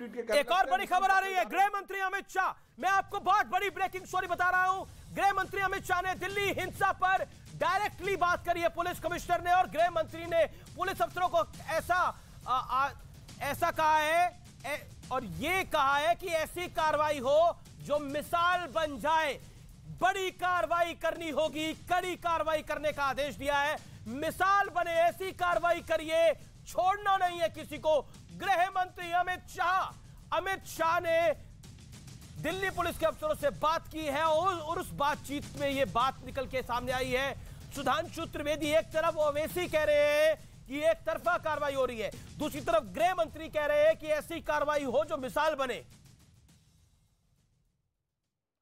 Dispute के। एक और बड़ी खबर आ रही है, गृह मंत्री अमित शाह, मैं आपको बहुत बड़ी ब्रेकिंग स्टोरी बता रहा हूं। गृह मंत्री अमित शाह ने दिल्ली हिंसा पर डायरेक्टली बात करी है पुलिस कमिश्नर ने, और गृह मंत्री ने पुलिस अफसरों को ऐसा कहा है और ये कहा है कि ऐसी कार्रवाई हो जो मिसाल बन जाए, बड़ी कार्रवाई करनी होगी, कड़ी कार्रवाई करने का आदेश दिया है। मिसाल बने ऐसी कार्रवाई करिए, छोड़ना नहीं है किसी को। गृह मंत्री अमित शाह ने दिल्ली पुलिस के अफसरों से बात की है और उस बातचीत में यह बात निकल के सामने आई है। सुधांशु त्रिवेदी एक तरफ ओवैसी कह रहे हैं कि एक तरफा कार्रवाई हो रही है, दूसरी तरफ गृह मंत्री कह रहे हैं कि ऐसी कार्रवाई हो जो मिसाल बने।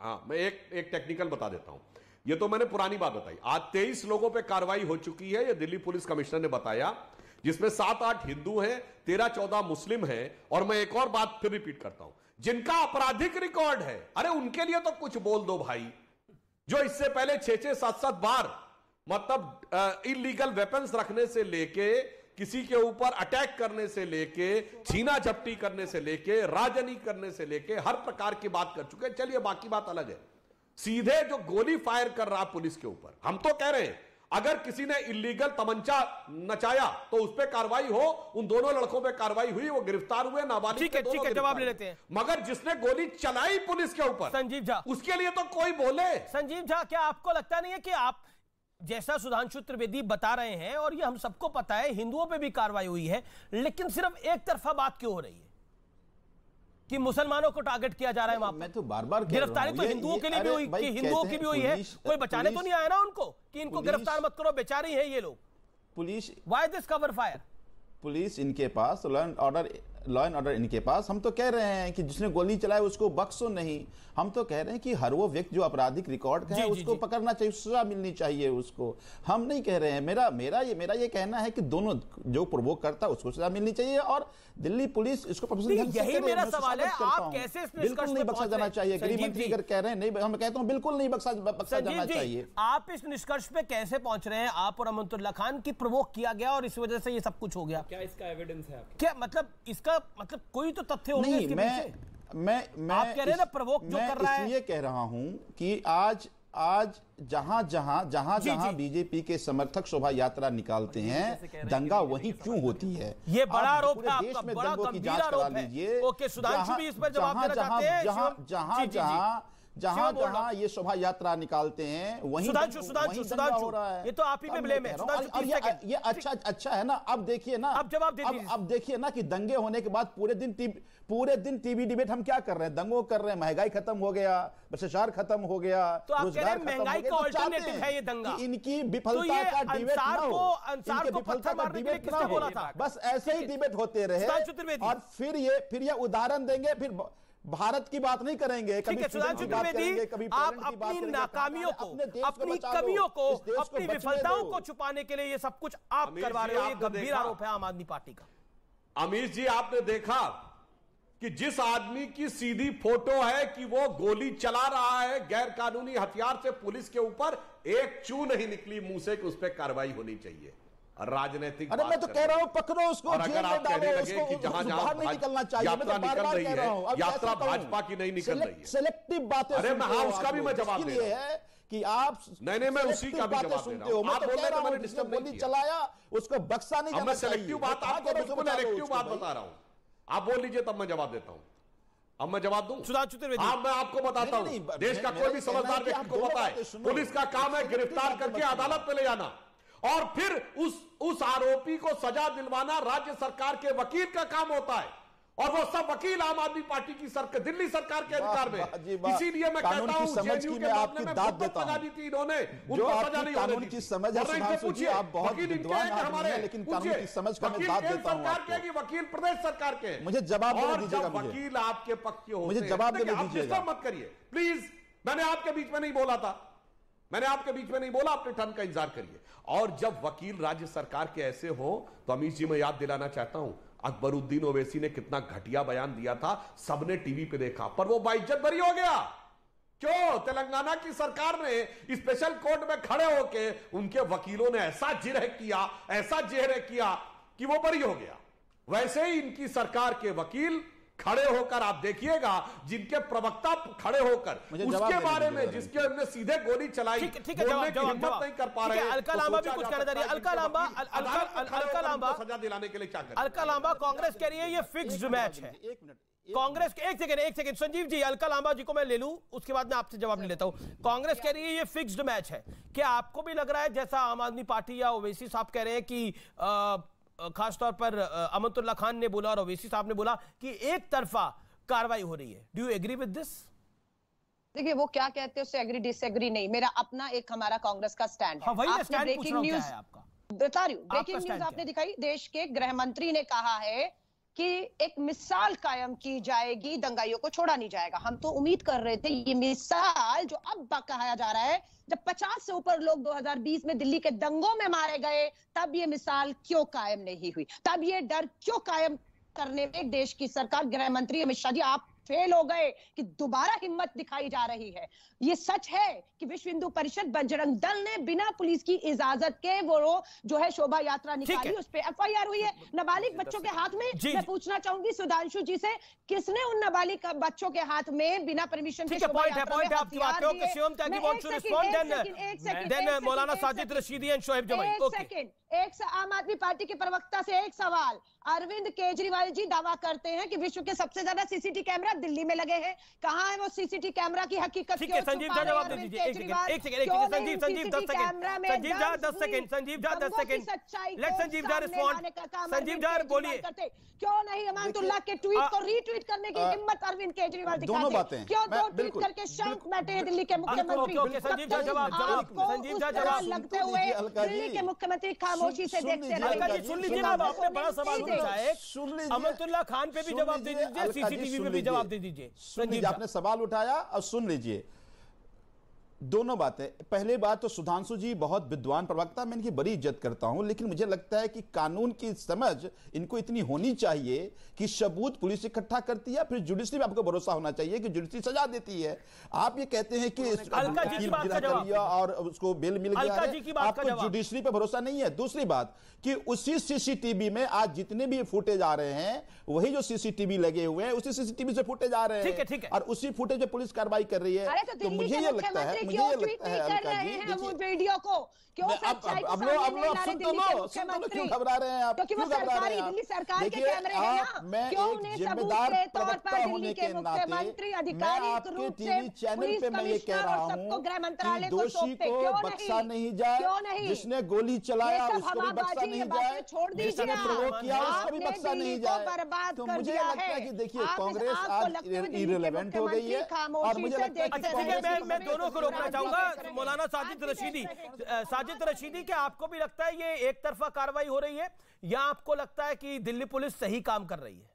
हाँ, मैं एक टेक्निकल बता देता हूं। ये तो मैंने पुरानी बात बताई। आज 23 लोगों पे कार्रवाई हो चुकी है, ये दिल्ली पुलिस कमिश्नर ने बताया, जिसमें 7-8 हिंदू हैं, 13-14 मुस्लिम हैं। और मैं एक और बात फिर रिपीट करता हूं, जिनका आपराधिक रिकॉर्ड है, अरे उनके लिए तो कुछ बोल दो भाई। जो इससे पहले 6-6, 7-7 बार मतलब इलीगल वेपन्स रखने से लेके, किसी के ऊपर अटैक करने से लेके, छीना झपटी करने से लेके, राजनी करने से लेके, हर प्रकार की बात कर चुके हैं। चलिए बाकी बात अलग है, सीधे जो गोली फायर कर रहा पुलिस के ऊपर, हम तो कह रहे हैं अगर किसी ने इलीगल तमंचा नचाया तो उस पर कार्रवाई हो। उन दोनों लड़कों पे कार्रवाई हुई, वो गिरफ्तार हुए, नाबालिग के दोनों जवाब ले लेते हैं। मगर जिसने गोली चलाई पुलिस के ऊपर, संजीव झा, उसके लिए तो कोई बोले। संजीव झा, क्या आपको लगता नहीं है कि आप जैसा सुधांशु त्रिवेदी बता रहे हैं, और ये हम सबको पता है हिंदुओं पे भी कार्रवाई हुई है, लेकिन सिर्फ एक तरफा बात क्यों हो रही है कि मुसलमानों को टारगेट किया जा रहा है? वहां मैं तो बार-बार गिरफ्तारी तो हिंदुओं के लिए भी हुई, कि हिंदुओं की भी हुई है, कोई बचाने तो नहीं आया ना उनको कि इनको गिरफ्तार मत करो, बेचारी है ये लोग। Police, why this cover fire? Police इनके पास लॉ एंड ऑर्डर इनके पास। हम तो कह रहे हैं कि जिसने गोली चलाई उसको बख्शो नहीं। हम तो कह रहे हैं कि हर वो व्यक्ति जो आपराधिक रिकॉर्ड का है उसको पकड़ना चाहिए, सजा मिलनी चाहिए उसको। हम नहीं कह रहे हैं, मेरा ये कहना है कि दोनों जो प्रोवोक करता है उसको सजा मिलनी चाहिए, और दिल्ली पुलिस इसको प्रोफेशनल। यही मेरा सवाल है, आप कैसे इस बिल्कुल नहीं बख्शा जाना चाहिए। गृह मंत्री अगर कह रहे हैं नहीं, हम कहता हूं बिल्कुल नहीं बख्शा जाना चाहिए। आप इस निष्कर्ष पे कैसे पहुंच रहे हैं, आप और अमनतुल्लाह खान की प्रोवोक किया गया और इस वजह से ये सब कुछ हो गया? क्या इसका एविडेंस है आपके? क्या मतलब इसका मतलब कोई तो तथ्य होंगे इसके पीछे? मैं आप कह रहे हैं ना प्रोवोक जो कर रहा है, इसलिए कह रहा हूं कि आज जहां बीजेपी के समर्थक शोभा यात्रा निकालते हैं, दंगा वहीं क्यों होती है? ये बड़ा आरोप है आपका, में बड़ा दंगों की जांच करा लीजिए। ओके, सुधांशु भी इस पर जवाब देना चाहते हैं। जहां ये शोभा यात्रा निकालते हैं वहीं सुधांशु हो रहा है। ये तो आप ही पे ब्लेम है। ये अच्छा है ना। अब देखिए ना, अब देखिए ना कि दंगे होने के बाद पूरे दिन टीवी डिबेट हम क्या कर रहे हैं? दंगों कर रहे हैं, महंगाई खत्म हो गया, भ्रष्टाचार खत्म हो गया, रोजगार महंगाई का ऑल्टरनेटिव है ये दंगा। इनकी विफलता का डिबेट ना हो, इनके विफलता का डिबेट ना हो, बस ऐसे ही डिबेट होते रहे और फिर ये उदाहरण देंगे, फिर भारत की बात नहीं करेंगे, कभी सुधांशु त्रिवेदी, आप अपनी नाकामियों को, अपनी कमियों को, अपनी विफलताओं को छुपाने के लिए ये सब कुछ आप करवा रहे हो। ये गंभीर आरोप है आम आदमी पार्टी का। अमीश जी, आपने देखा कि जिस आदमी की सीधी फोटो है कि वो गोली चला रहा है गैर कानूनी हथियार से पुलिस के ऊपर, एक चू नहीं निकली मुंह से कि उस पर कार्रवाई होनी चाहिए। राजनीतिक, अरे मैं तो कह रहा हूं पकड़ो उसको, और अगर आप कहने लगे कि जहां नहीं निकलना चाहिए, यात्रा निकल रही है, यात्रा भाजपा की नहीं निकल रही है, सिलेक्टिव बातें। अरे मैं हाँ, उसका भी मैं जवाब दे रहा हूं कि आप नहीं, मैं उसी का भी जवाब सुनते हो। आप बोल रहे हैं मैंने डिस्टर्ब नहीं किया, चलाया उसको बख्शा नहीं जाना चाहिए। मैं सेलेक्टिव बात आपको बिल्कुल इलेक्टिव बात बता रहा हूं, आप बोल लीजिए तब मैं जवाब देता हूं। अब मैं जवाब दूं? हाँ, मैं आपको बताता हूं, देश का कोई भी समझदार व्यक्ति को पता है पुलिस का काम है गिरफ्तार करके अदालत पे ले जाना और फिर उस आरोपी को सजा दिलवाना राज्य सरकार के वकील का काम होता है, और वो सब वकील आम आदमी पार्टी की सरकार, दिल्ली सरकार के अधिकार में। इसीलिए मैं कहता हूं समझ की मैं आपकी दाद देता हूं, दी थी इन्होंने, जो आपकी कानून की समझ है सुधांशु जी, आप बहुत विद्वान आदमी हैं, लेकिन कानून की समझ का मैं दाद देता हूं आपको। वकील प्रदेश सरकार के, मुझे जवाब दे दीजिएगा। वकील आपके पक्ष के होते हैं, मुझे जवाब दे दीजिएगा, मत करिए प्लीज। मैंने आपके बीच में नहीं बोला था, मैंने आपके बीच में नहीं बोला, अपने टर्न का इंतजार करिए। और जब वकील राज्य सरकार के ऐसे हो तो अमीश जी मैं याद दिलाना चाहता हूं, अकबरुद्दीन ओवैसी ने कितना घटिया बयान दिया था, सबने टीवी पे देखा, पर वो बाइज्जत बरी हो गया। क्यों? तेलंगाना की सरकार ने स्पेशल कोर्ट में खड़े होके उनके वकीलों ने ऐसा जिरह किया कि वो बरी हो गया। वैसे ही इनकी सरकार के वकील खड़े होकर आप देखिएगा, जिनके प्रवक्ता खड़े होकर उसके बारे में जिसके हमने सीधे गोली चलाई, ठीक है, बोलने की हिम्मत नहीं कर पा रहे हैं। अलका लांबा भी कुछ कहना चाह रही है। अलका लांबा सजा दिलाने के लिए क्या करें? अलका लांबा कांग्रेस कह रही है ये फिक्स्ड मैच है। कांग्रेस के एक सेकंड संजीव जी, अलका लांबा जी को मैं ले लूं, उसके बाद मैं आपसे जवाब ले लेता हूं। कांग्रेस कह रही है ये फिक्स्ड मैच है। क्या आपको भी लग रहा है जैसा आम आदमी पार्टी या ओवैसी साहब कह रहे हैं कि खासतौर पर अमतुल्ला खान ने बोला और ओवैसी साहब ने बोला कि एक तरफा कार्रवाई हो रही है? Do you agree with this? देखिए, वो क्या कहते हैं उससे एग्री डिसएग्री नहीं, मेरा अपना एक हमारा कांग्रेस का स्टैंड है। आपने ब्रेकिंग न्यूज बता रही हूँ, ब्रेकिंग न्यूज आपने दिखाई, देश के गृह मंत्री ने कहा है कि एक मिसाल कायम की जाएगी, दंगाइयों को छोड़ा नहीं जाएगा। हम तो उम्मीद कर रहे थे ये मिसाल जो अब कहा जा रहा है, जब 50 से ऊपर लोग 2020 में दिल्ली के दंगों में मारे गए, तब ये मिसाल क्यों कायम नहीं हुई, तब ये डर क्यों कायम करने में देश की सरकार, गृह मंत्री अमित शाह जी आप फेल हो गए कि दोबारा हिम्मत दिखाई जा रही है। ये सच है कि विश्व हिंदू परिषद बजरंग दल ने बिना पुलिस की इजाजत के वो जो है शोभा यात्रा निकाली, उस पे एफआईआर हुई है नाबालिग बच्चों के हाथ में। मैं पूछना चाहूंगी सुधांशु जी से, किसने उन नाबालिग बच्चों के हाथ में बिना परमिशन के शोभा यात्रा में हथियार दिए? मौलाना साजिद रशीदी एंड शोएब जमाई। आम आदमी पार्टी के प्रवक्ता से एक सवाल, अरविंद केजरीवाल जी दावा करते हैं कि विश्व के सबसे ज्यादा सीसीटीवी कैमरा दिल्ली में लगे हैं, कहां है वो सीसीटीवी कैमरा की हकीकत? संजीव झा जवाब दे दीजिए। एक second Sanjeev 10 second Sanjeev Jha 10 second Sanjeev Jha 10 second let Sanjeev Jha respond. Sanjeev Jha बोलिए। क्यों नहीं अमानतुल्लाह के ट्वीट को रीट्वीट करने की हिम्मत अरविंद केजरीवाल दिखाते? दोनों बातें क्यों दो ट्वीट करके शांत बैठे हैं दिल्ली के मुख्यमंत्री? संजीव झा जवाब संजीव झा जवाब लगते हुए दिल्ली के मुख्यमंत्री खामोशी से देखते रहे। सुन लीजिए ना, आपने बड़ा सवाल पूछा है, अमतुल्लाह खान पे भी जवाब दे दीजिए, सीसीटीवी पे भी जवाब दे दीजिए। संजीव आपने सवाल उठाया और सुन लीजिए दोनों बातें। पहले बात तो सुधांशु जी बहुत विद्वान प्रवक्ता, मैं इनकी बड़ी इज्जत करता हूं, लेकिन मुझे लगता है कि कानून की समझ इनको इतनी होनी चाहिए कि सबूत पुलिस इकट्ठा करती है, फिर जुडिशरी पे आपको भरोसा होना चाहिए कि जुडिशरी सजा देती है। आप ये कहते हैं कि और उसको बेल मिल गया है, आपको जुडिशरी पे भरोसा नहीं है। दूसरी बात कि उसी सीसीटीवी में आज जितने भी फुटेज आ रहे हैं, वही जो सीसीटीवी लगे हुए हैं उसी सीसीटीवी से फुटेज आ रहे हैं और उसी फुटेज पे पुलिस कार्रवाई कर रही है। तो मुझे ये लगता है अलका जी, वो वीडियो को क्यों सच्चाई को सामने नहीं ला रहे दिल्ली के मुख्यमंत्री? क्यों घबरा रहे हैं आप? क्योंकि वो सरकारी दिल्ली सरकार के कैमरे हैं ना। क्यों उन्हें सबूत के तौर पर दिल्ली के मुख्यमंत्री आधिकारिक रूप से पुलिस कमिश्नर और सबको गृह मंत्रालय को सौंपते? क्यों बख्शा नहीं जाए? क्यों नहीं? जिसने गोली चलाया उसको भी बख्शा नहीं जाए, छोड़ दीजिए, जिसने प्रोवोक किया उसको भी बख्शा नहीं जाए। बर्बाद तो कर मुझे दिया लगता है है कि देखिए कांग्रेस आज इररिलेवेंट हो गई है और मुझे लगता है कि मैं दोनों को रोकना चाहूंगा। मौलाना साजिद रशीदी, क्या आपको भी लगता है ये एक तरफा कार्रवाई हो रही है या आपको लगता है कि दिल्ली पुलिस सही काम कर रही है?